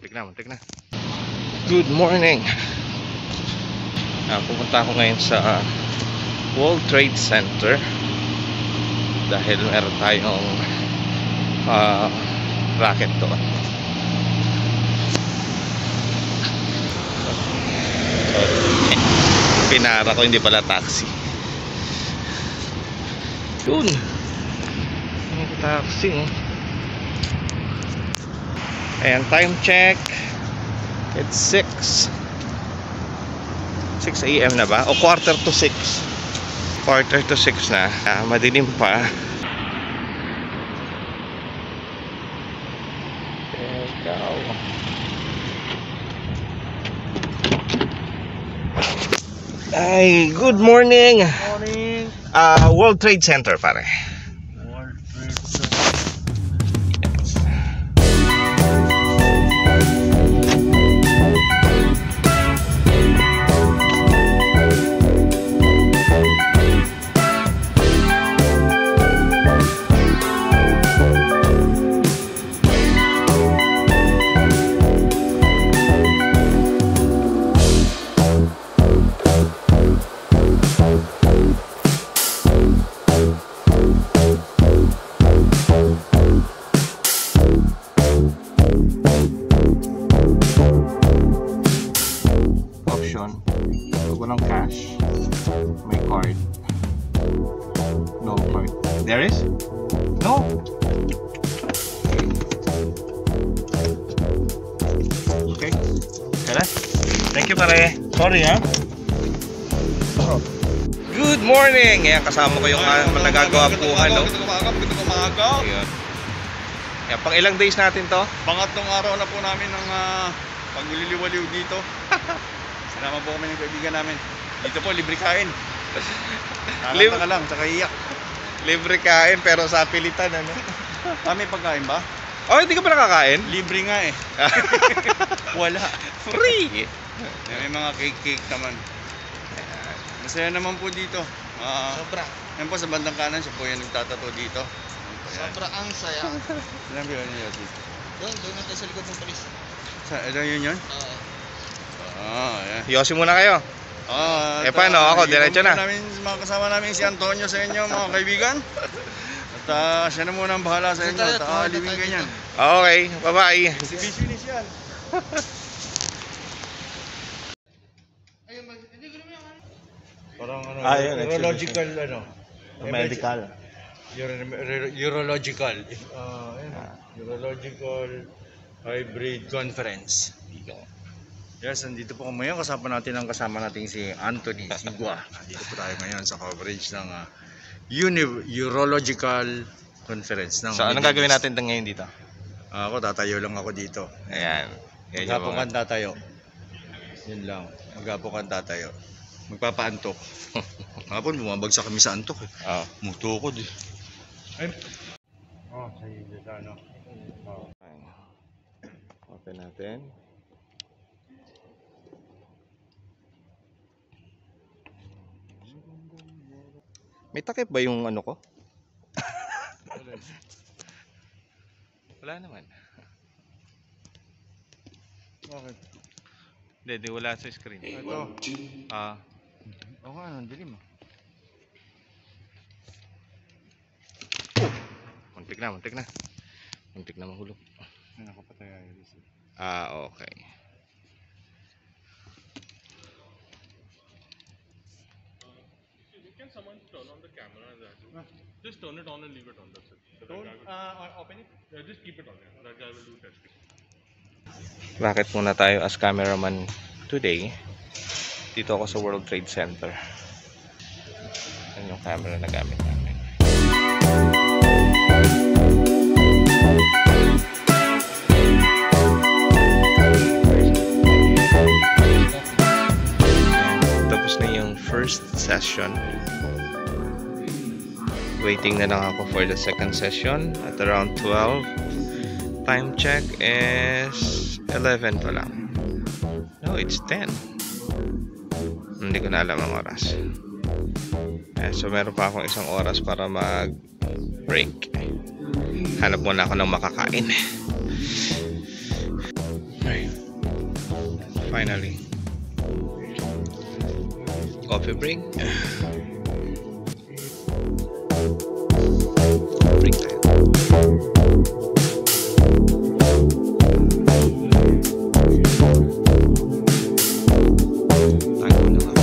Muntik na. Good morning. Pupunta ako ngayon sa World Trade Center dahil meron tayong racket doon. Pinara ko, hindi pala taxi. Yun. Yung taxi. Ayan, time check. It's 6 AM na ba? O quarter to 6. Quarter to 6 na. Madilim pa. Ay, good morning. Morning. World Trade Center, pare. World Trade Center. Huwag walang cash. May card. No card. There is? No. Okay. Kaya. Thank you, pare. Sorry, ha? Good morning! Ayan, kasama ko yung nagagawa po, ano? Magandang umaga. Ayan. Ayan, pang ilang days natin to? Pangatlong araw na po namin ng pagliliwaliw dito. Sinama po kami ng kaibigan namin. Dito po, libre kain. Nakakanta ka lang, tsaka iyak. Libre kain pero sa pilitan, ano? May pagkain ba? Oh, hindi ka pa nakakain? Libre nga eh. Wala. Free! May mga cake naman. Masaya naman po dito. Sobra. Yan po sa bandang kanan, siya po yung nagtatato dito. Sobra ang saya. Alam mo yun yun dito. Doon natin sa likod ng polis. Yun yun? Oo. Ayan. Yosi muna kayo. Paano? Ako, diretso na. Mga kasama namin si Antonio sa inyo, mga kaibigan. At siya na muna ang bahala sa inyo. At alibing ganyan. Okay, bye-bye. Si Business yan. Parang ano, urological ano. Medical. Urological. Urological Hybrid Conference. Yes, nandito po kami ngayon. Kasama natin si Anthony Sigua. Dito po tayo ngayon sa coverage ng Urological Conference. So, anong gagawin natin ngayon dito? Ako, tatayo lang ako dito. Ayan. Maghapo kang tatayo. Yun lang. Maghapo kang tatayo. Magpapaantok. Hapon, bumabagsak kami sa antok eh. Mutukod eh. Ay. Sa hili sa ano. Open natin. May takip ba yung ano ko? Wala naman. Bakit? Hindi, wala sa screen. Ito. Oo nga, nandilim ah. Muntik na. Muntik na mahulog. Nakapatay ayos. Okay. Can someone turn on the camera? Just turn it on and leave it on. That's it. Open it? Yeah, just keep it on. Yeah. That guy will do testing. Racket muna tayo as cameraman today. Dito ako sa World Trade Center. Yan yung camera na gamit namin. Tapos na yung first session. Waiting na lang ako for the second session at around 12. Time check is 11 pa lang. No, it's 10. Hindi ko na alam ang oras. So meron pa akong isang oras para mag-break. Hanap muna ako ng makakain. Ay. finally. Coffee break. Break tayo. Tago na nga.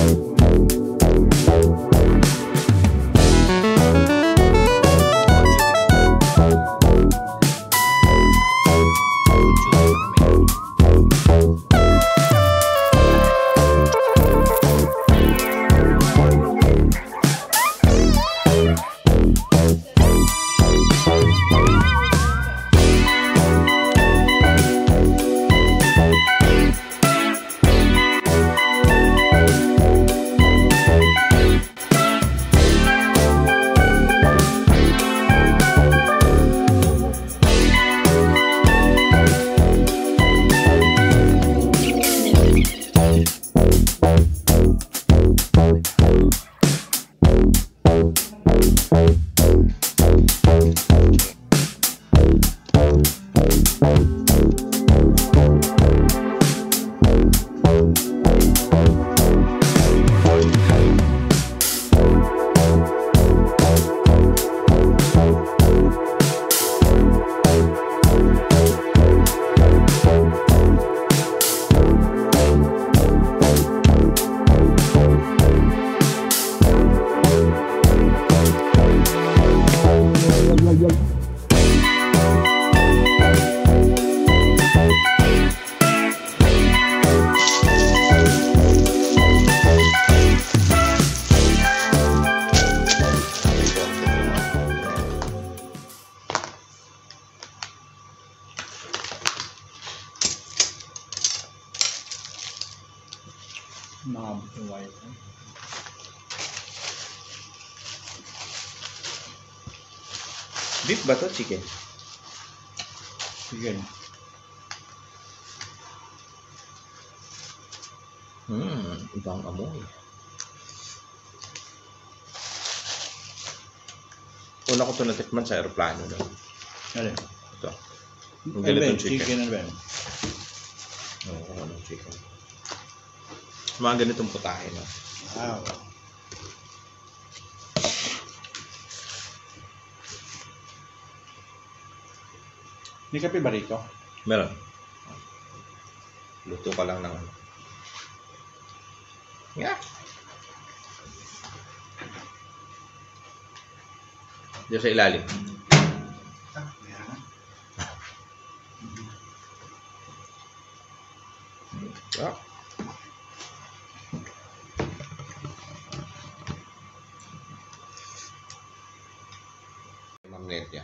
Nakabot yung white. Beef ba to? Chicken? Chicken. Ibang amoy. Una ko ito natikman sa aeroplano. No? Ano? Ito. Ang Ano ba ganitong yun? Chicken ano ba yun? Oo, ano chicken. Mga ganitong putahe. No? Wow. May kape ba rito? Meron. Luto ka lang ng ano. Yeah. Diyan sa ilalim. Ah. Ma'am Nelia.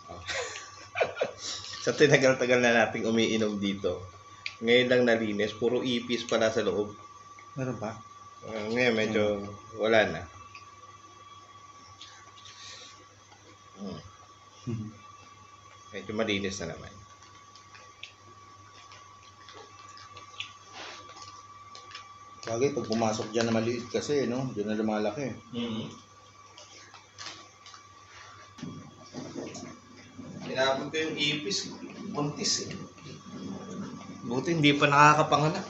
Oh. Sa tinagal-tagal na nating umiinom dito, ngayon lang nalinis, puro ipis pala sa loob. Meron ba? Ngayon medyo wala na. Medyo malinis na naman. Bagay, pag pumasok dyan na maliit kasi, no? Diyan na lumalaki. Kinapon ko yung ipis, buntis eh. Buti hindi pa nakakapanganak.